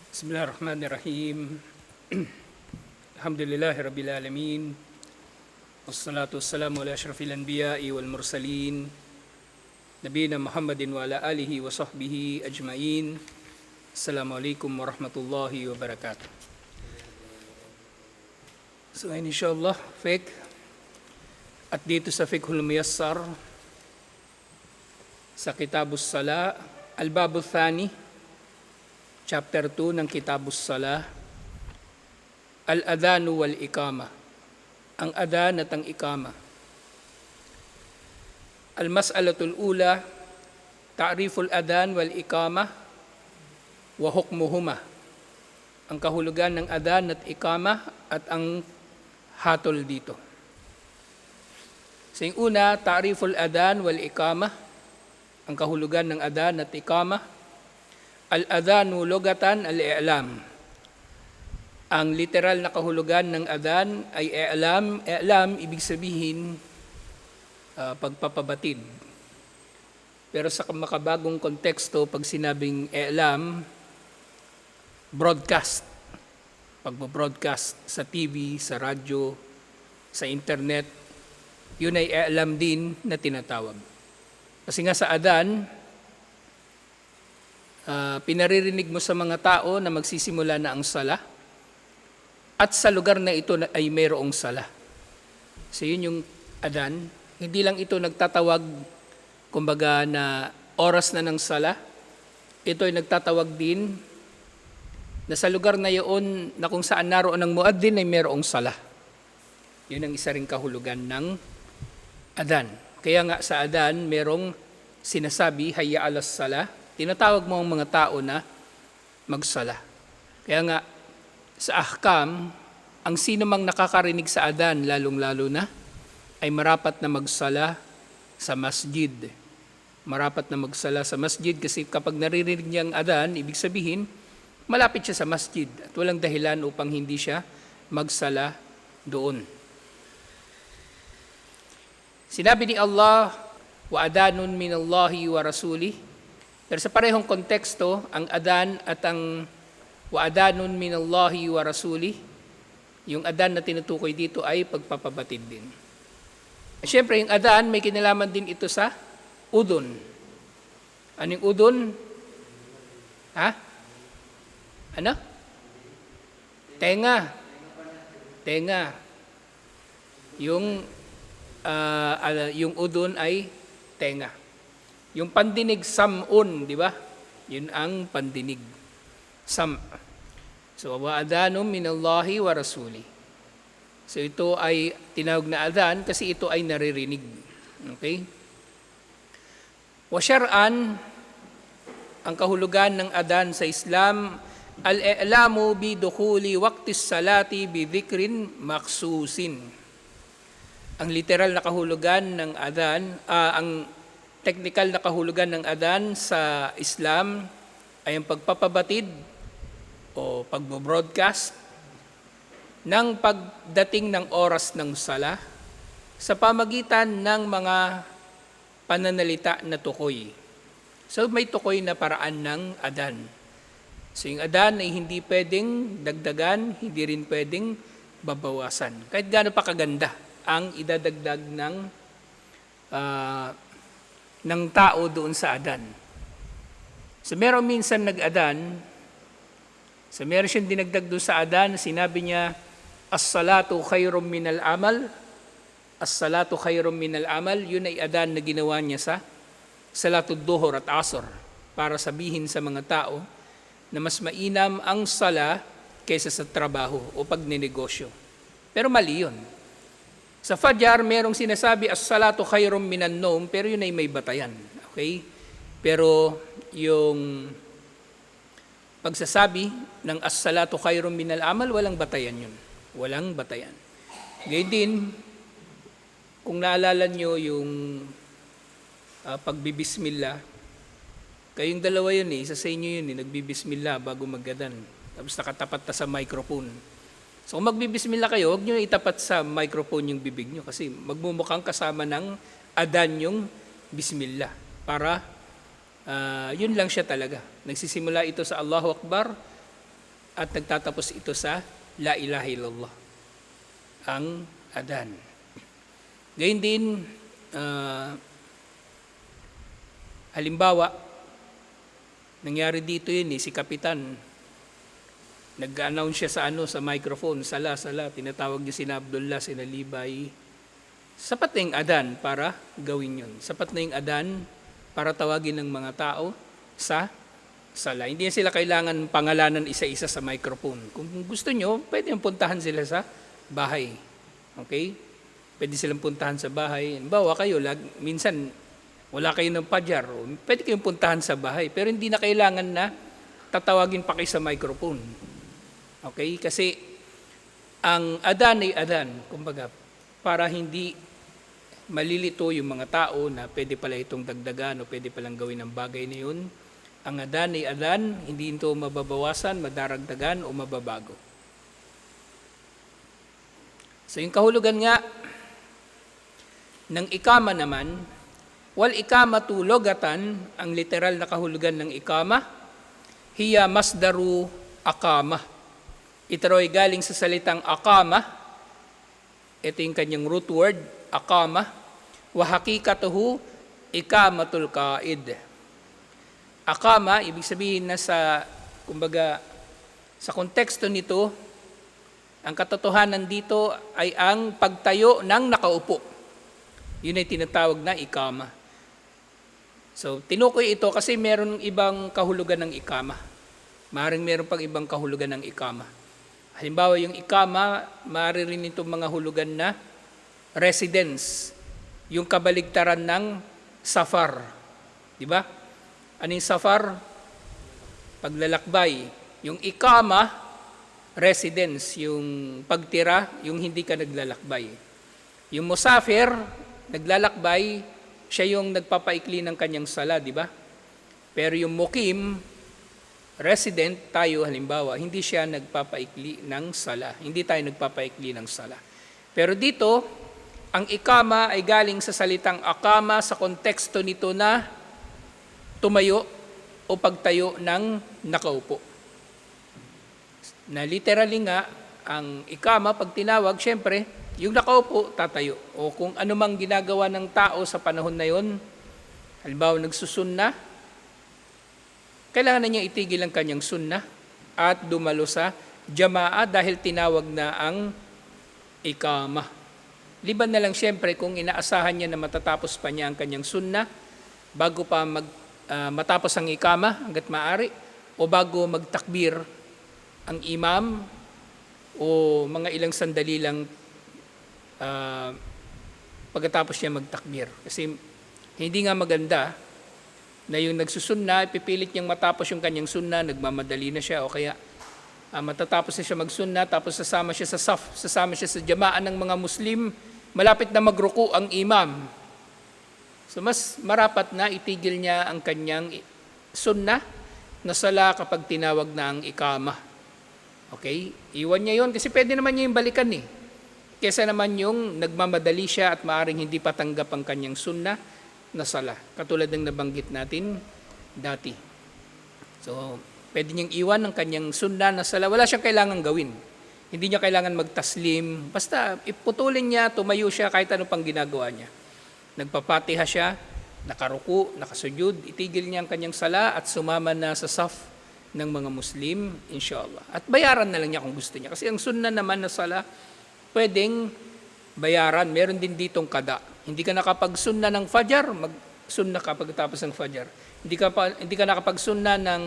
Bismillahirrahmanirrahim. Alhamdulillahi Rabbil Alamin. Wassalatu wassalamu ala asyrafil anbiya'i wal mursalin. Nabiyina Muhammadin wa ala alihi wa sahbihi ajma'in. Assalamualaikum warahmatullahi wabarakatuh. So ngayon insyaAllah, fiqh. At dito sa Fiqhul Muyassar, sa Kitabus Sala, Al-Babu Thani, Chapter 2 ng Kitabus Salah, Al-Adhanu wal-Iqama, ang adhan at ang iqama. Al-Mas'alatul Ula, Ta'riful Adhan wal-Iqama wa hukmuhuma, ang kahulugan ng adhan at iqama at ang hatol dito. Sa una, Ta'riful Adhan wal-Iqama, ang kahulugan ng adhan at iqama. Al-adhanu lugatan al-i'lam. Ang literal na kahulugan ng adhan ay i'lam. I'lam, ibig sabihin, pagpapabatid. Pero sa makabagong konteksto, pag sinabing i'lam, broadcast. Pagbo-broadcast sa TV, sa radyo, sa internet, yun ay i'lam din na tinatawag. Kasi nga sa adhan, pinaririnig mo sa mga tao na magsisimula na ang sala at sa lugar na ito ay mayroong sala. So yun yung adhan. Hindi lang ito nagtatawag kumbaga na oras na ng sala. Ito ay nagtatawag din na sa lugar na yun na kung saan naroon ang muaddin ay mayroong sala. Yun ang isa ring kahulugan ng adhan. Kaya nga sa adhan mayroong sinasabi hayya alas sala. Tinatawag mo ang mga tao na magsala. Kaya nga, sa ahkam, ang sino mang nakakarinig sa adhan, lalong-lalo na, ay marapat na magsala sa masjid. Marapat na magsala sa masjid kasi kapag naririnig niya ang adhan, ibig sabihin, malapit siya sa masjid at walang dahilan upang hindi siya magsala doon. Sinabi ni Allah, wa adhanun minallahi wa rasulih. Pero sa parehong konteksto, ang adhan at ang wa'adanun minallahi wa rasuli, yung adhan na tinutukoy dito ay pagpapabatid din. Siyempre, yung adhan, may kinalaman din ito sa udon. Ano yung udon? Ha? Ano? Tenga. Tenga. Yung udon ay tenga. Yung pandinig, sam'un, di ba? Yun ang pandinig. Sam'. So, wa'adhanum minallahi wa rasuli. So, ito ay tinawag na adhan kasi ito ay naririnig. Okay? Wa syar'an, ang kahulugan ng adhan sa Islam, al-i'lamu bi dukhuli waqtis salati bi dhikrin maksusin. Ang literal na kahulugan ng adhan, ang technical na kahulugan ng adhan sa Islam ay ang pagpapabatid o pagbo-broadcast ng pagdating ng oras ng sala sa pamagitan ng mga pananalita na tukoy. So may tukoy na paraan ng adhan. So yung adhan ay hindi pwedeng dagdagan, hindi rin pwedeng babawasan. Kahit gaano pa kaganda ang idadagdag ng tao doon sa adhan. So meron minsan nag-adhan, so meron siyang dinagdag doon sa adhan, sinabi niya, as-salatu khayrum minal amal, as-salatu khayrum minal amal, yun ay adhan na ginawa niya sa salatud duhur at asr, para sabihin sa mga tao na mas mainam ang sala kaysa sa trabaho o pagnenegosyo. Pero mali yun. Sa Fajr, merong sinasabi, as-salatu khayrum minan nawm, pero yun ay may batayan. Okay? Pero yung pagsasabi ng as-salatu khayrum minal amal, walang batayan yun. Walang batayan. Gayun din, kung naalala nyo yung pagbibismillah, kayong dalawa yun isa sa inyo yun nagbibismillah bago mag-adhan. Tapos nakatapat na sa microphone. So kung magbibismillah kayo, huwag nyo itapat sa microphone yung bibig nyo kasi magmumukhang kasama ng adhan yung bismillah. Para yun lang siya talaga. Nagsisimula ito sa Allahu Akbar at nagtatapos ito sa La ilaha illallah, ang adan. Gayun din, halimbawa, nangyari dito yun, si Kapitan, nag-announce siya sa microphone, sala, tinatawag niya sina Abdullah, sina Libay. Sapat na yung adan para gawin yun. Sapat na yung adan para tawagin ng mga tao sa sala. Hindi sila kailangan pangalanan isa-isa sa microphone. Kung gusto nyo, pwede yung puntahan sila sa bahay. Okay? Pwede silang puntahan sa bahay. Bawa kayo, minsan wala kayo ng padyar. Pwede kayong puntahan sa bahay. Pero hindi na kailangan na tatawagin pa kayo sa microphone. Okay? Kasi ang adan ay adan. Kumbaga, para hindi malilito yung mga tao na pwede pala itong dagdagan o pwede palang gawin ng bagay na yun. Ang adan ay adan, hindi ito mababawasan, madaragdagan o mababago. So yung kahulugan nga ng ikama naman, wal ikamatu logatan, ang literal na kahulugan ng ikama, hiya masdaru akama. Ito ay galing sa salitang akama. Ito yung kanyang root word, akama. Wa hakikatuhu ikamatul qaid. Akama, ibig sabihin na kumbaga, sa konteksto nito, ang katotohanan dito ay ang pagtayo ng nakaupo. Yun ay tinatawag na ikama. So, tinukoy ito kasi meron ibang kahulugan ng ikama. Maaaring meron pang ibang kahulugan ng ikama. Halimbawa, yung ikama, maaari rin itong mga hulugan na residence. Yung kabaligtaran ng safar. Di ba? Ano yung safar? Paglalakbay. Yung ikama, residence. Yung pagtira, yung hindi ka naglalakbay. Yung musafir, naglalakbay, siya yung nagpapaikli ng kanyang sala, di ba? Pero yung mukim, resident, tayo halimbawa, hindi siya nagpapaikli ng sala. Hindi tayo nagpapaikli ng sala. Pero dito, ang ikama ay galing sa salitang akama sa konteksto nito na tumayo o pagtayo ng nakaupo. Na literally nga, ang ikama, pag tinawag, syempre, yung nakaupo, tatayo. O kung anumang ginagawa ng tao sa panahon na yon, halimbawa nagsusunna, kailangan na niya itigil ang kanyang sunnah at dumalo sa jamaa dahil tinawag na ang ikama. Liban na lang siyempre kung inaasahan niya na matatapos pa niya ang kanyang sunnah bago pa matapos ang ikama hanggat maaari o bago magtakbir ang imam o mga ilang sandali lang pagkatapos niya magtakbir. Kasi hindi nga maganda na yung nagsusunna, ipipilit niyang matapos yung kanyang sunna, nagmamadali na siya o kaya matatapos na siya magsunna, tapos sasama siya sa saf, sasama siya sa jamaan ng mga Muslim, malapit na magruku ang imam. So mas marapat na itigil niya ang kanyang sunna na sala kapag tinawag na ang ikama. Okay? Iwan niya yon kasi pwede naman niya yung balikan eh. Kesa naman yung nagmamadali siya at maaring hindi patanggap ang kanyang sunna na sala. Katulad ng nabanggit natin dati. So, pwede niyang iwan ang kanyang sunna na sala. Wala siyang kailangan gawin. Hindi niya kailangan magtaslim. Basta iputulin niya, tumayo siya kahit ano pang ginagawa niya. Nagpapatiha siya, nakaruku, nakasujud, itigil niya ang kanyang sala at sumama na sa saf ng mga Muslim, inshallah. At bayaran na lang niya kung gusto niya. Kasi ang sunna naman na sala, pwedeng bayaran. Meron din ditong kada. Hindi ka nakapagsunna ng fajar, mag-sunna ka pagkatapos ng fajar. Hindi ka nakapagsunna ng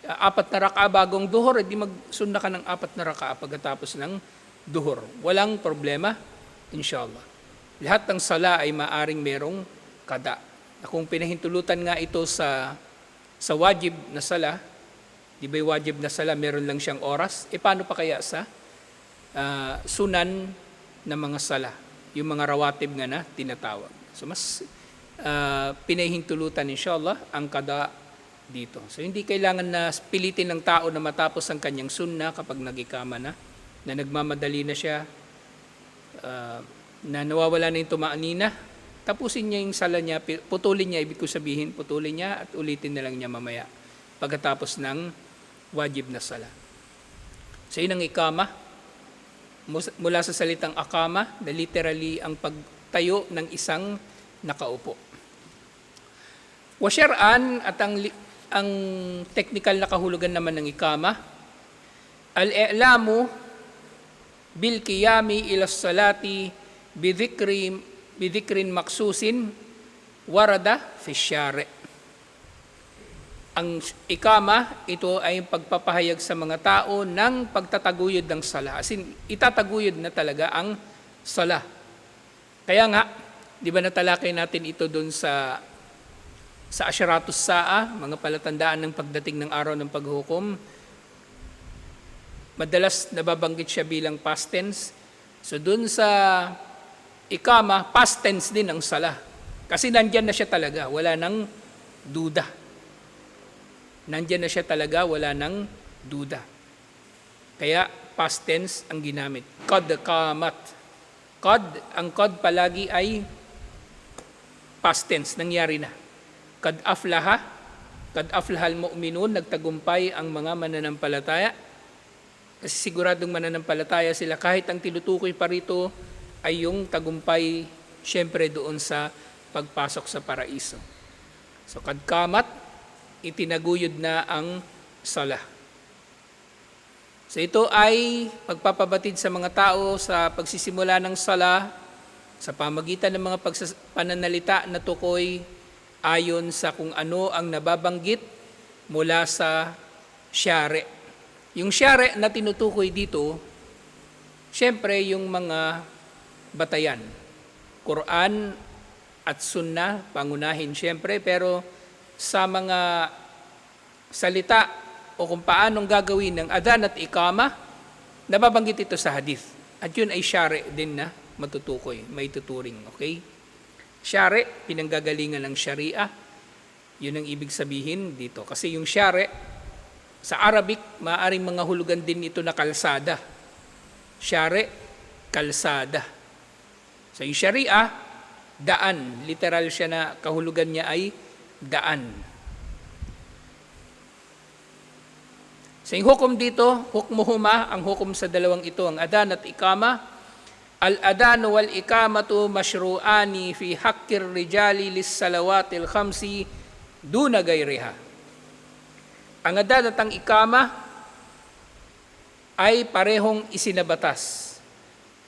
4 na raka bagong duhur, hindi magsunna ka ng 4 na raka pagkatapos ng duhur. Walang problema, inshallah. Lahat ng sala ay maaring merong kada. Kung pinahintulutan nga ito sa wajib na sala, di ba yung wajib na sala meron lang siyang oras, paano pa kaya sa sunan na mga sala? Yung mga rawatib nga na tinatawag. So mas pinahintulutan inshallah ang kada dito. So hindi kailangan na pilitin ng tao na matapos ang kanyang sunna kapag nagikama na nagmamadali na siya, na nawawala na yung tumaanina, tapusin niya yung sala niya, putulin niya, ibig ko sabihin, putulin niya at ulitin na lang niya mamaya pagkatapos ng wajib na sala. So yun ang ikama. Mula sa salitang akama, na literally ang pagtayo ng isang nakaupo. Wasyar'an at ang technical na kahulugan naman ng ikama, al-i'lamu bil qiyami ila salati bidhikrin maksusin warada fi syari'. Ang ikama, ito ay pagpapahayag sa mga tao ng pagtataguyod ng sala. As in, itataguyod na talaga ang sala. Kaya nga, di ba natalakay natin ito doon sa Asyaratus Sa'a, mga palatandaan ng pagdating ng araw ng paghukom. Madalas nababanggit siya bilang past tense. So doon sa ikama, past tense din ang sala. Kasi nandyan na siya talaga, wala nang duda. Nandyan na siya talaga, wala nang duda. Kaya past tense ang ginamit. Qad qamat. Ang qad palagi ay past tense, nangyari na. Qad aflahal mu'minun, nagtagumpay ang mga mananampalataya. Kasi siguradong mananampalataya sila, kahit ang tinutukoy pa rito ay yung tagumpay, syempre doon sa pagpasok sa paraiso. So qad qamat, itinaguyod na ang sala. So ito ay pagpapabatid sa mga tao sa pagsisimula ng sala sa pamagitan ng mga pananalita na tukoy ayon sa kung ano ang nababanggit mula sa syari'. Yung syari' na tinutukoy dito, syempre yung mga batayan. Quran at Sunnah, pangunahin syempre, pero sa mga salita o kung paanong gagawin ng adhan at ikama, nababanggit ito sa hadith. At yun ay syari' din na matutukoy, may tuturing. Okay? Syari', pinanggagalingan ng sharia. Yun ang ibig sabihin dito. Kasi yung syari', sa Arabic, maaaring mga hulugan din ito na kalsada. Syari', kalsada. So yung sharia, daan. Literal siya na kahulugan niya ay daan. So yung hukom dito, hukmuhuma, ang hukom sa dalawang ito, ang adhan at ikama. Al-adhanu wal ikamatu mashru'ani fi haqqir rijali lis salawatil khamsi duna gayriha. Ang adhan at ang ikama ay parehong isinabatas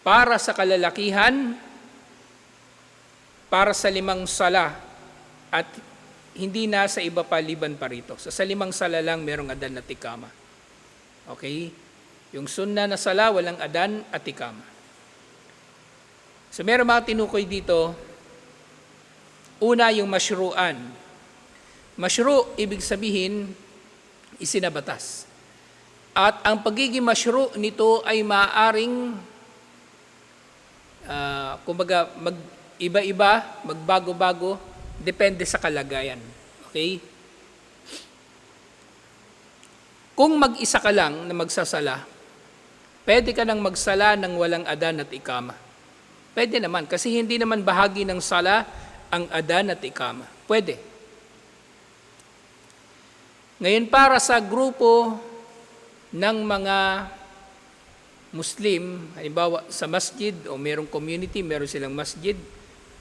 para sa kalalakihan, para sa 5 sala, at hindi na sa iba pa liban pa rito. So, sa 5 sala lang merong adhan at ikama. Okay? Yung sunna na sala, walang adhan at ikama. So, meron mga tinukoy dito. Una, yung masyru'an. Masyru', ibig sabihin, isinabatas. At ang pagiging masyru' nito ay maaaring, kumbaga, mag-iba-iba, magbago-bago, depende sa kalagayan. Okay? Kung mag-isa ka lang na magsasala, pwede ka nang magsala ng walang adhan at ikama. Pwede naman, kasi hindi naman bahagi ng sala ang adhan at ikama. Pwede. Ngayon, para sa grupo ng mga Muslim, halimbawa sa masjid o merong community, meron silang masjid,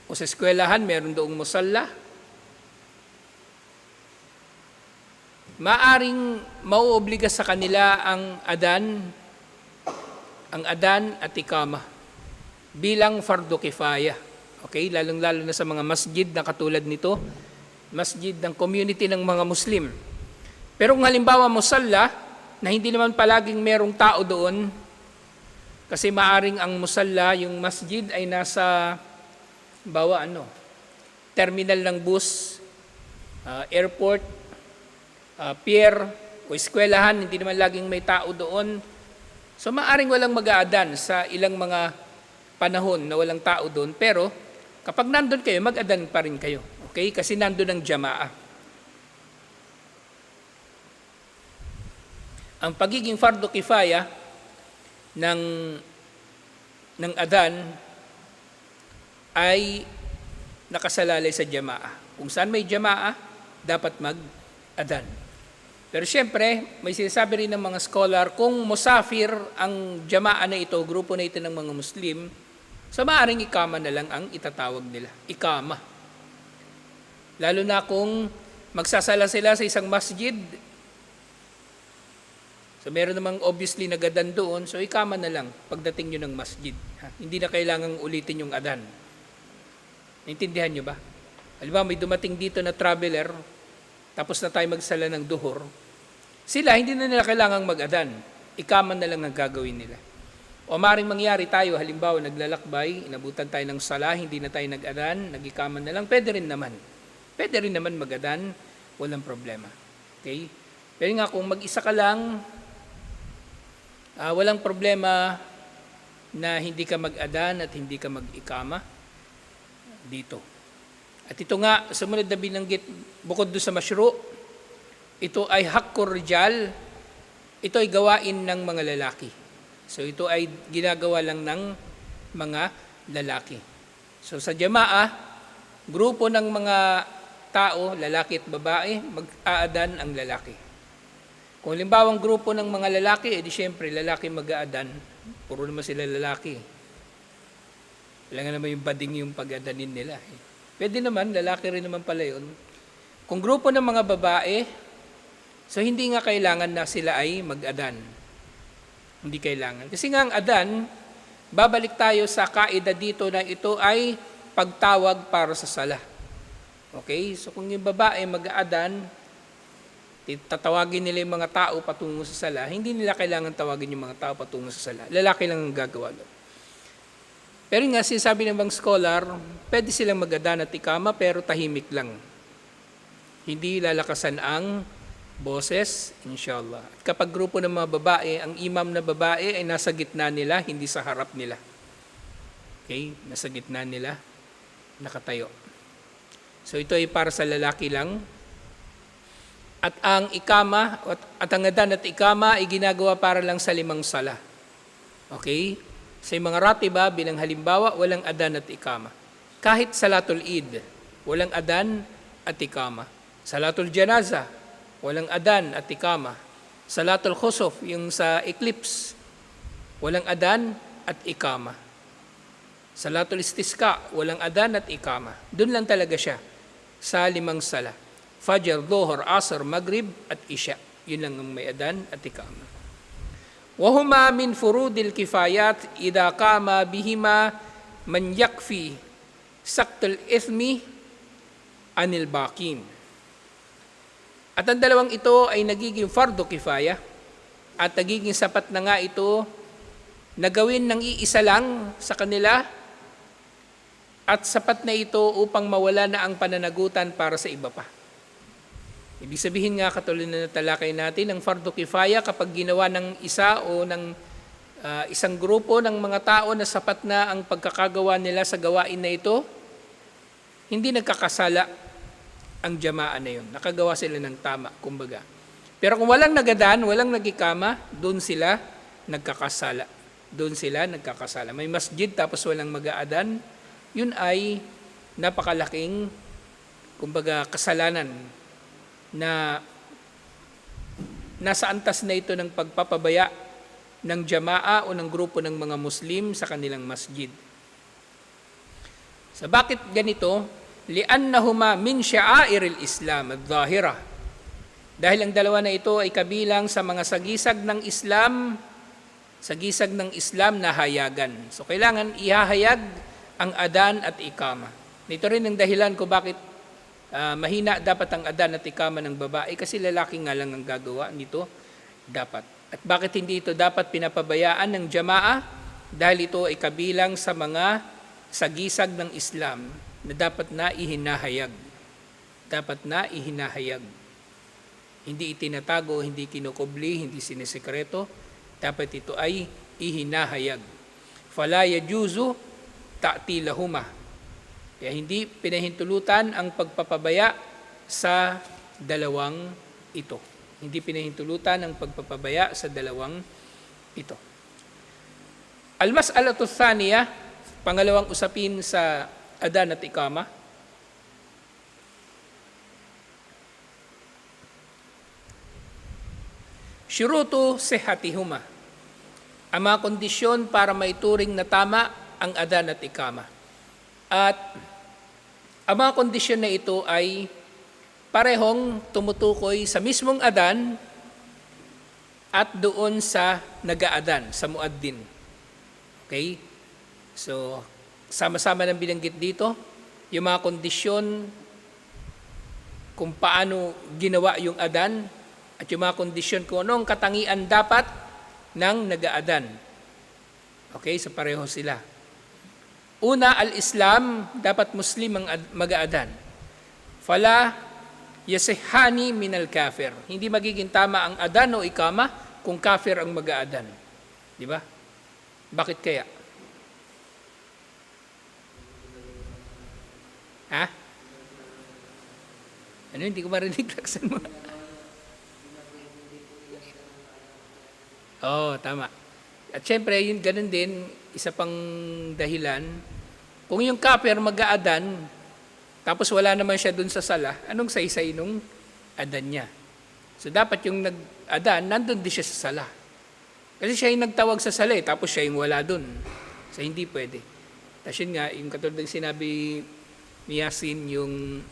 o sa eskwelahan, meron doong musalla, maaring mauobliga sa kanila ang adhan at ikama bilang fardu kifaya. Okay? Lalong-lalo na sa mga masjid na katulad nito, masjid ng community ng mga Muslim. Pero kung halimbawa musalla, na hindi naman palaging merong tao doon, kasi maaring ang musalla, yung masjid ay nasa terminal ng bus, airport, pier, o eskwelahan, hindi naman laging may tao doon. So maaring walang mag-aadhan sa ilang mga panahon na walang tao doon, pero kapag nandun kayo, mag-adhan pa rin kayo. Okay? Kasi nandun ang jamaah. Ang pagiging fardu kifaya ng adhan ay nakasalalay sa jamaah. Kung saan may jamaah, dapat mag-adhan. Pero siyempre, may sinasabi rin ng mga scholar, kung musafir ang jamaa na ito, grupo na ito ng mga Muslim, so maaaring ikama na lang ang itatawag nila. Ikama. Lalo na kung magsasala sila sa isang masjid, so meron namang obviously na gadan doon, so ikama na lang pagdating nyo ng masjid. Hindi na kailangang ulitin yung adan. Naintindihan nyo ba? Halimbawa, may dumating dito na traveler, tapos na tayo magsala ng duhur, sila hindi na nila kailangang mag-adan. Ikama na lang ang gagawin nila. O maaaring mangyari tayo, halimbawa naglalakbay, inabutan tayo ng sala, hindi na tayo nag-adan, nag-ikama na lang, pwede rin naman. Pwede rin naman mag-adan, walang problema. Okay? Pero nga kung mag-isa ka lang, walang problema na hindi ka mag-adan at hindi ka mag-ikama dito. At ito nga, sumunod na binanggit, bukod doon sa masyru, ito ay hakkur rijal, ito ay gawain ng mga lalaki. So ito ay ginagawa lang ng mga lalaki. So sa jamaa, grupo ng mga tao, lalaki at babae, mag-aadan ang lalaki. Kung limbawang grupo ng mga lalaki, edi syempre lalaki mag-aadan, puro naman sila lalaki. Wala nga naman yung bading yung pag-adanin nila. Pwede naman, lalaki rin naman pala yun. Kung grupo ng mga babae, so hindi nga kailangan na sila ay mag-adan. Hindi kailangan. Kasi nga ang adan, babalik tayo sa kaida dito na ito ay pagtawag para sa sala. Okay? So kung yung babae mag-aadan, tatawagin nila yung mga tao patungo sa sala, hindi nila kailangan tawagin yung mga tao patungo sa sala. Lalaki lang ang gagawa doon. Pero nga, sinasabi ng mga scholar, pwede silang mag-adan at ikama pero tahimik lang. Hindi lalakasan ang boses, inshallah. At kapag grupo ng mga babae, ang imam na babae ay nasa gitna nila, hindi sa harap nila. Okay? Nasa gitna nila, nakatayo. So ito ay para sa lalaki lang. At ang ikama, at ang adan at ikama ay ginagawa para lang sa 5 sala. Okay? Sa mga ratiba, bilang halimbawa, walang adan at ikama. Kahit salatul Eid, walang adan at ikama. Salatul Janaza, walang adan at ikama. Salatul Khusuf, yung sa eclipse, walang adan at ikama. Salatul Istisqa, walang adan at ikama. Doon lang talaga siya, sa 5 sala. Fajr, Dhuhr, Asr, Maghrib at Isha. Yun lang ang may adan at ikama. وَهُمَا مِنْ فُرُودِ الْكِفَايَاتِ إِذَا قَامَ بِهِمَا مَنْ يَكْفِي سَقْطَ الْإِثْمِ عَنِ الْبَاقِينَ. At ang dalawang ito ay nagiging fardu kifaya at nagiging sapat na nga ito na gawin ng iisa lang sa kanila at sapat na ito upang mawala na ang pananagutan para sa iba pa. Ibig sabihin nga, katulad na natalakay natin, ang fardu kifaya kapag ginawa ng isa o ng isang grupo ng mga tao na sapat na ang pagkakagawa nila sa gawain na ito, hindi nagkakasala ang jamaa na yun. Nakagawa sila ng tama, kumbaga. Pero kung walang nagadan, walang nagikama, doon sila nagkakasala. Doon sila nagkakasala. May masjid tapos walang mag-aadan, yun ay napakalaking, kumbaga, kasalanan na nasa antas na ito ng pagpapabaya ng jamaa o ng grupo ng mga Muslim sa kanilang masjid. So bakit ganito? Li'annahuma min sya'airil Islam ad-dhahira. Dahil ang dalawa na ito ay kabilang sa mga sagisag ng Islam, sagisag ng Islam na hayagan. So kailangan ihahayag ang adan at ikama. Ito rin ang dahilan ko bakit mahina dapat ang adan at ikama ng babae kasi lalaki nga lang ang gagawa nito dapat. At bakit hindi ito dapat pinapabayaan ng jamaa? Dahil ito ay kabilang sa mga sagisag ng Islam na dapat na ihinahayag. Dapat na ihinahayag. Hindi itinatago, hindi kinukubli, hindi sinisekreto. Dapat ito ay ihinahayag. Fala yajuzu ta'tilahuma. Kaya hindi pinahintulutan ang pagpapabaya sa dalawang ito. Hindi pinahintulutan ang pagpapabaya sa dalawang ito. Al-mas'alatu thaniya, pangalawang usapin sa adan at ikama. Syurutu sihatihuma. Ang mga kondisyon para maituring na tama ang adan at ikama. At ang mga kondisyon na ito ay parehong tumutukoy sa mismong adan at doon sa nag-aadan, sa muaddin. Okay? So, sama-sama ng binanggit dito, yung mga kondisyon kung paano ginawa yung adan at yung mga kondisyon kung anong katangian dapat ng nag-aadan. Okay? So, pareho sila. Una, al-Islam, dapat Muslim ang mag-aadan. Fala yasihani minal kafir. Hindi magiging tama ang adan o ikama kung kafir ang mag-aadan. Di ba? Bakit kaya? Ha? Ano, hindi ko marinig. Laksan mo. Oo, tama. At syempre, yun ganun din, isa pang dahilan, kung yung kafir mag-aadan, tapos wala naman siya dun sa sala, anong saysay nung adan niya? So dapat yung nag-adan, nandun din siya sa sala. Kasi siya yung nagtawag sa sala, tapos siya yung wala dun. So hindi pwede. Tapos yun nga, yung katulad ng sinabi ni Yasin, yung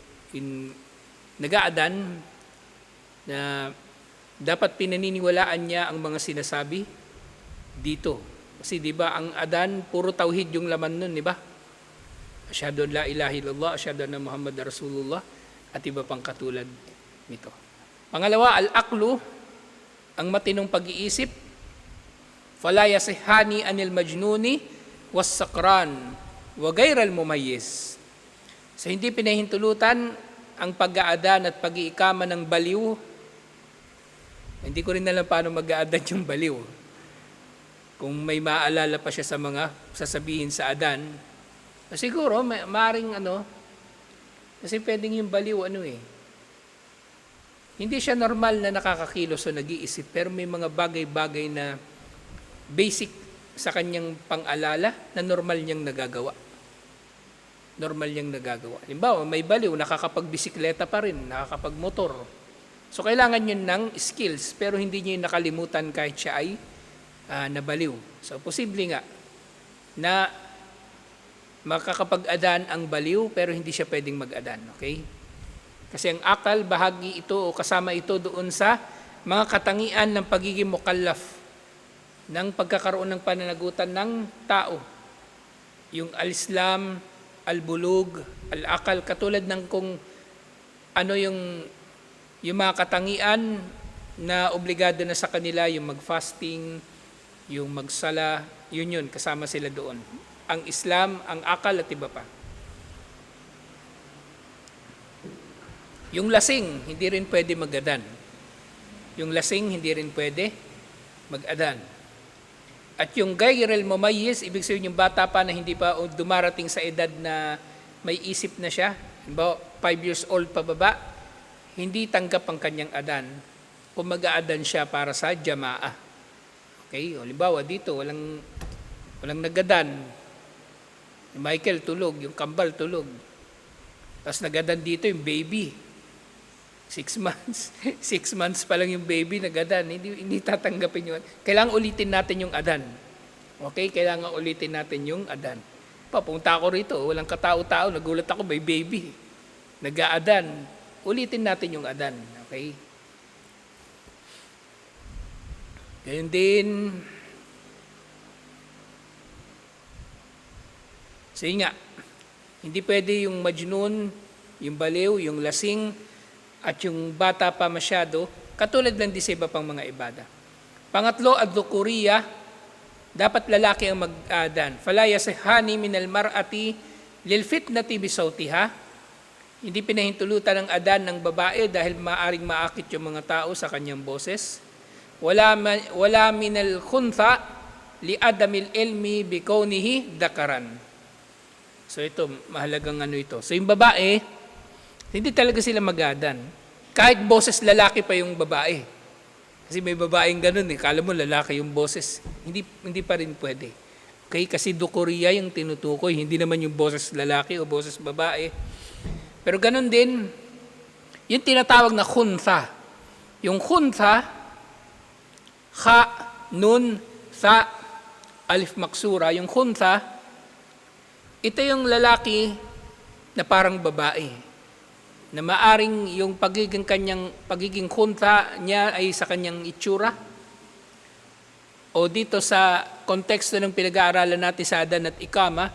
nag-aadan, na dapat pinaniniwalaan niya ang mga sinasabi dito. Kasi di ba ang adan, puro tauhid yung laman nun, di ba? Asyhadu an la ilaha illallah, asyhadu anna Muhammad Rasulullah, at iba pang katulad nito. Pangalawa, al-aqlu, ang matinong pag-iisip. Fala yasihani anil majnuni was sakran wa gairal mumayyiz. So hindi pinahintulutan ang pag-aadan at pag-iikama ng baliw. Hindi ko rin alam paano mag-aadan yung baliw. Kung may maalala pa siya sa mga sasabihin sa adan, siguro, maaaring kasi pwedeng yung baliw hindi siya normal na nakakakilos o nag-iisip, pero may mga bagay-bagay na basic sa kanyang pang-alala na normal niyang nagagawa. Normal niyang nagagawa. Halimbawa, may baliw, nakakapagbisikleta pa rin, nakakapagmotor. So, kailangan yun ng skills, pero hindi niya yung nakalimutan kahit siya ay nabaliw. So, posible nga na makakapag-adan ang baliw pero hindi siya pwedeng mag-adan. Okay? Kasi ang akal, bahagi ito o kasama ito doon sa mga katangian ng pagiging mukallaf, ng pagkakaroon ng pananagutan ng tao. Yung al-Islam, al-bulug, al-akal, katulad ng kung ano yung mga katangian na obligado na sa kanila, yung mag-fasting, yung magsala, yun, kasama sila doon. Ang Islam, ang akal at iba pa. Yung lasing, hindi rin pwede mag-adan. Yung lasing, hindi rin pwede mag-adan. At yung gayril mumayyiz, ibig sabihin yung bata pa na hindi pa dumarating sa edad na may isip na siya, 5 years old pababa, hindi tanggap ang kanyang adan kung mag-aadan siya para sa jamaah. Okay? Halimbawa dito, walang nag-adan. Yung Michael tulog, yung kambal tulog. Tapos nagadan dito yung baby. 6 months. 6 months pa lang yung baby nagadan. Hindi tatanggapin yun. Kailangan ulitin natin yung adan. Okay? Kailangan ulitin natin yung adan. Papunta ako rito, walang katao-tao. Nagulat ako, may baby. Nag-aadan. Ulitin natin yung adan. Okay? Gayun din, so yun nga, hindi pwede yung majnun, yung baliw, yung lasing, at yung bata pa masyado, katulad lang din sa iba pang mga ibada. Pangatlo, ad-dhukuriya, dapat lalaki ang mag-adan. Fala yasihani minal mar'ati lil fitnati bisawtiha. Hindi pinahintulutan ang adan ng babae dahil maaring maakit yung mga tao sa kanyang boses. Wala minal khuntha li adamil ilmi bikaunihi dakaran. So ito, mahalagang ito. So yung babae, hindi talaga sila mag-adan. Kahit boses lalaki pa yung babae. Kasi may babaeng ganun kala mo lalaki yung boses. Hindi pa rin pwede. Okay? Kasi dhukuriya yung tinutukoy. Hindi naman yung boses lalaki o boses babae. Pero ganun din, yung tinatawag na khuntha. Yung khuntha, Kha, nun, tha, alif maksura. Yung khuntha, ito yung lalaki na parang babae. Na maaring yung pagiging khuntha niya ay sa kanyang itsura. O dito sa konteksto ng pinag-aaralan natin sa Adan at Ikama,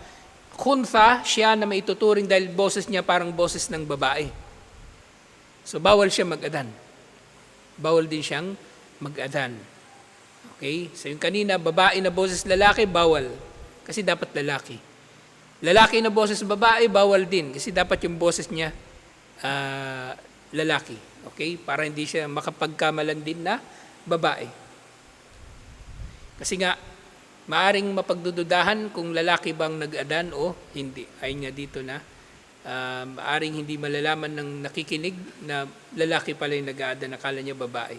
khuntha siya na maituturing dahil boses niya parang boses ng babae. So bawal siya mag-adan. Bawal din siyang mag-adan. Okay? So yung kanina, babae na boses lalaki, bawal. Kasi dapat lalaki. Lalaki na boses babae, bawal din. Kasi dapat yung boses niya lalaki. Okay? Para hindi siya makapagkamalan din na babae. Kasi nga, maaring mapagdududahan kung lalaki bang nag-adan o hindi. Ayun nga dito na maaring hindi malalaman ng nakikinig na lalaki pala yung nag-aadan, akala niya babae.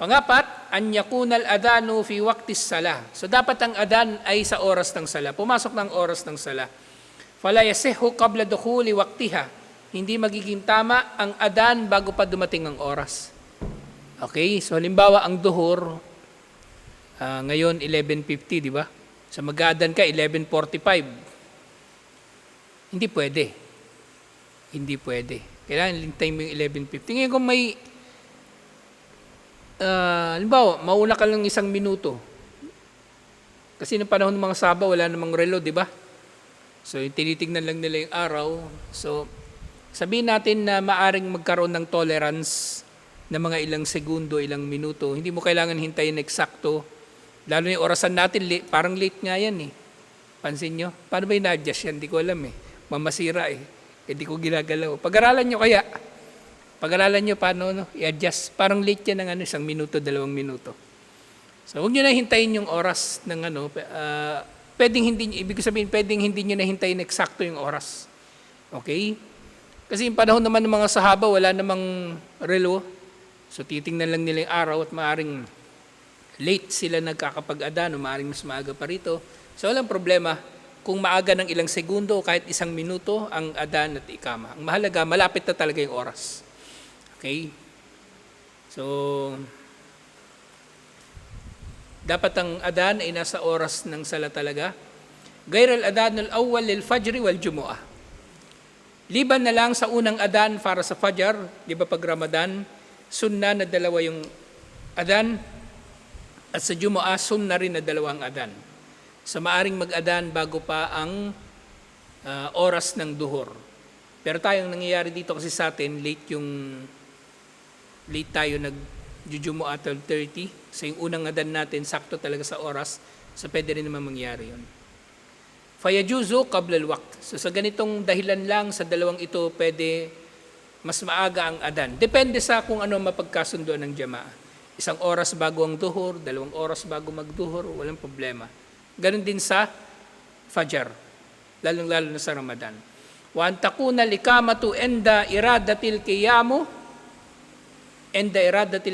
Pangapat, an yakunal adanu fi waqtis salah. So dapat ang adan ay sa oras ng sala. Pumasok ng oras ng sala. Fala yasihu qabla dukhuli waqtiha. Hindi magiging tama ang adan bago pa dumating ang oras. Okay? So halimbawa ang duhur ngayon 11:50, di ba? So mag-aadan ka 11:45. Hindi pwede. Hindi pwede. Kailangan hintayin mo yung 11:50. Ngayon kung may halimbawa, mauna ka lang 1 minuto. Kasi noong panahon ng mga Saba, wala namang relo, di ba? So, tinitingnan lang nila yung araw. So, sabihin natin na maaring magkaroon ng tolerance na mga ilang segundo, ilang minuto. Hindi mo kailangan hintayin eksakto. Lalo yung orasan natin, parang late nga yan eh. Pansin nyo? Paano ba ina-adjust yan? Hindi ko alam eh. Mamasira eh. Hindi ko ginagalaw. Pag-aralan nyo kaya. Pag-aralan nyo paano i-adjust. Parang late yan ng 1 minuto, 2 minuto. So, huwag nyo na hintayin yung oras ng pwedeng hindi, ibig sabihin, pwedeng hindi nyo na hintayin eksakto yung oras. Okay? Kasi yung panahon naman ng mga sahaba, wala namang relo. So, titingnan lang nila yung araw at maaring late sila nagkakapag-adan o maaring mas maaga pa rito. So, walang problema kung maaga ng ilang segundo o kahit 1 minuto ang adan at ikama. Ang mahalaga, malapit na talaga yung oras. Okay? So, dapat ang adan ay nasa oras ng sala talaga. Gayr al-adan al-awwal lil-fajr wal-jumu'ah. Liban na lang sa unang adan para sa fajr, di ba pag Ramadan, sunna na 2 yung adan, at sa Jumu'ah, sunna rin na 2 adan. So maaring mag-adan bago pa ang oras ng duhur. Pero tayong nangyayari dito kasi sa atin, late tayo nag-Jumu'ah 12:30. So yung unang adan natin, sakto talaga sa oras. So pwede rin naman mangyari yun. Fayajuzu qabla al-waqt. So sa ganitong dahilan lang, sa 2 ito, pwede mas maaga ang adan. Depende sa kung ano mapagkasundo ng jamaah. 1 oras bago ang duhur, 2 oras bago magduhur, walang problema. Ganon din sa fajr, lalong-lalo na sa Ramadan. Wa an takuna likamatu enda iradatil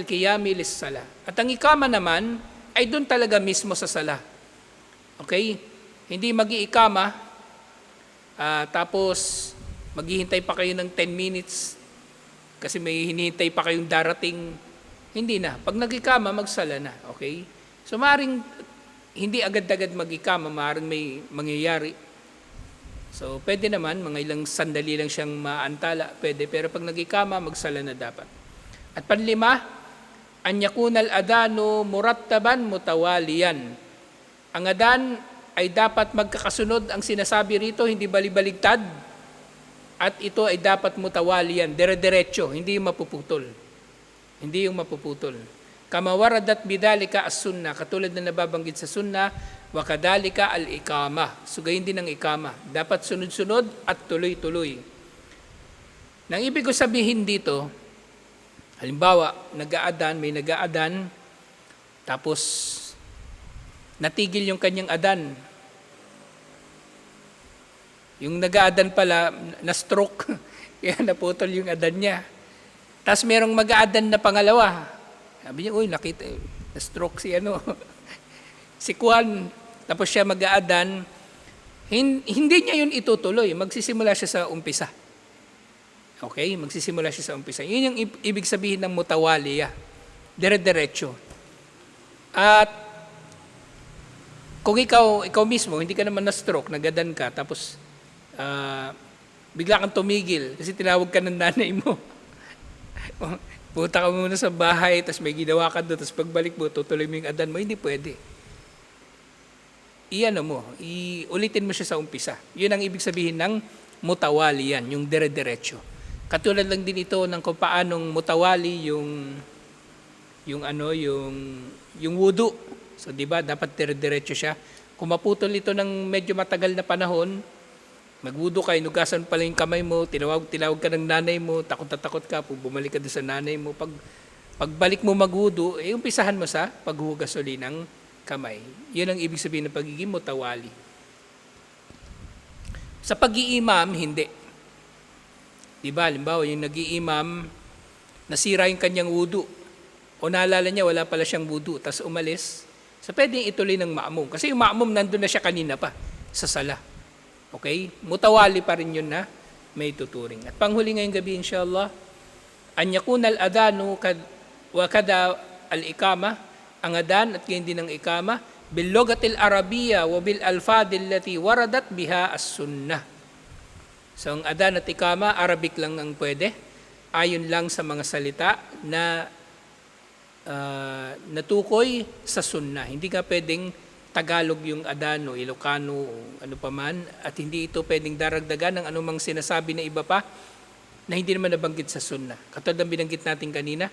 qiyami lis-sala. At ang ikama naman ay doon talaga mismo sa sala. Okay? Hindi mag-iikama tapos maghihintay pa kayo ng 10 minutes kasi may hinihintay pa kayong darating. Hindi na. Pag nag-ikama, magsala na. Okay? So maaaring hindi agad-agad mag-ikama, maaaring may mangyayari. So pwede naman, mga ilang sandali lang siyang maantala, pwede. Pero pag nag-ikama, magsala na dapat. At panlima, an yakunal adanu murattaban mutawaliyan. Ang adan ay dapat magkakasunod ang sinasabi rito, hindi balibaligtad. At ito ay dapat mutawaliyan, dire-diretso, hindi yung mapuputol. Hindi yung mapuputol. Kama waradat bidalika as-sunnah, katulad na nababanggit sa sunnah, wa kadalika al-ikama. So gayon din ang ikama. Dapat sunod-sunod at tuloy-tuloy. Nang ibig ko sabihin dito, halimbawa, may nag-aadan, tapos natigil yung kanyang adan. Yung nag-aadan pala, na-stroke, kaya naputol yung adan niya. Tapos merong mag-aadan na pangalawa. Sabi niya, nakita, na-stroke si Kwan. Tapos siya mag-aadan. Hindi niya yun itutuloy. Magsisimula siya sa umpisa. Okay? Magsisimula siya sa umpisa. Yun yung ibig sabihin ng mutawaliya. dire-diretso. At kung ikaw mismo, hindi ka naman na-stroke, nagadan ka, tapos bigla kang tumigil kasi tinawag ka ng nanay mo. Punta ka muna sa bahay, tapos may ginawa ka doon, tapos pagbalik mo, tutuloy mo yung adan mo, hindi pwede. Ulitin mo siya sa umpisa. Yun ang ibig sabihin ng mutawali yan, yung dire-diretso. Katulad lang din ito ng kung paanong mutawali yung wudu. So, di ba, dapat dire-diretso siya. Kung maputol ito ng medyo matagal na panahon, magwudu ka, inugasan pala yung kamay mo, tinawag ka ng nanay mo, takot na takot ka, bumalik ka doon sa nanay mo. Pagbalik mo magwudu, umpisahan mo sa paghugas uli ng kamay. Yun ang ibig sabihin ng pagiging mutawali. Sa pag-iimam, hindi. Diba, halimbawa, yung nag-iimam, nasira yung kanyang wudu. O naalala niya, wala pala siyang wudu, tapos umalis. So, pwedeng ituloy ng ma'mum. Kasi yung ma'mum, nandun na siya kanina pa, sa sala. Okay? Mutawali pa rin yun na may tuturing. At panghuli ngayong gabi, inshallah, an yakuna al-adanu wa kada al-ikama, ang adan at ngayon din ang ikama, bil-lugatil Arabiya wa bil-alfadil lati waradat biha as-sunnah. So, ang adan at ikama, Arabic lang ang pwede, ayon lang sa mga salita na natukoy sa sunnah. Hindi ka pwedeng Tagalog yung adan o Ilocano o ano pa man, at hindi ito pwedeng daragdagan ng anumang sinasabi na iba pa na hindi naman nabanggit sa sunnah. Katulad ng binanggit natin kanina,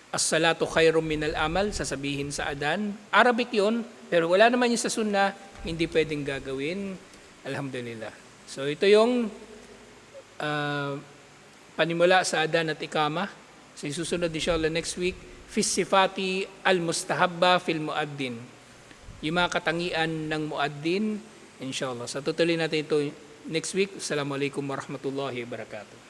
as-salatu khairum minal amal, sasabihin sa adan. Arabic yun, pero wala naman yun sa sunnah, hindi pwedeng gagawin. Alhamdulillah. So ito yung panimula sa adan at ikama. So susunod inshallah next week, fi sifati al-mustahabba fil muaddin. Yung mga katangian ng muaddin, inshallah. So tutuloy natin ito next week. Assalamualaikum warahmatullahi wabarakatuh.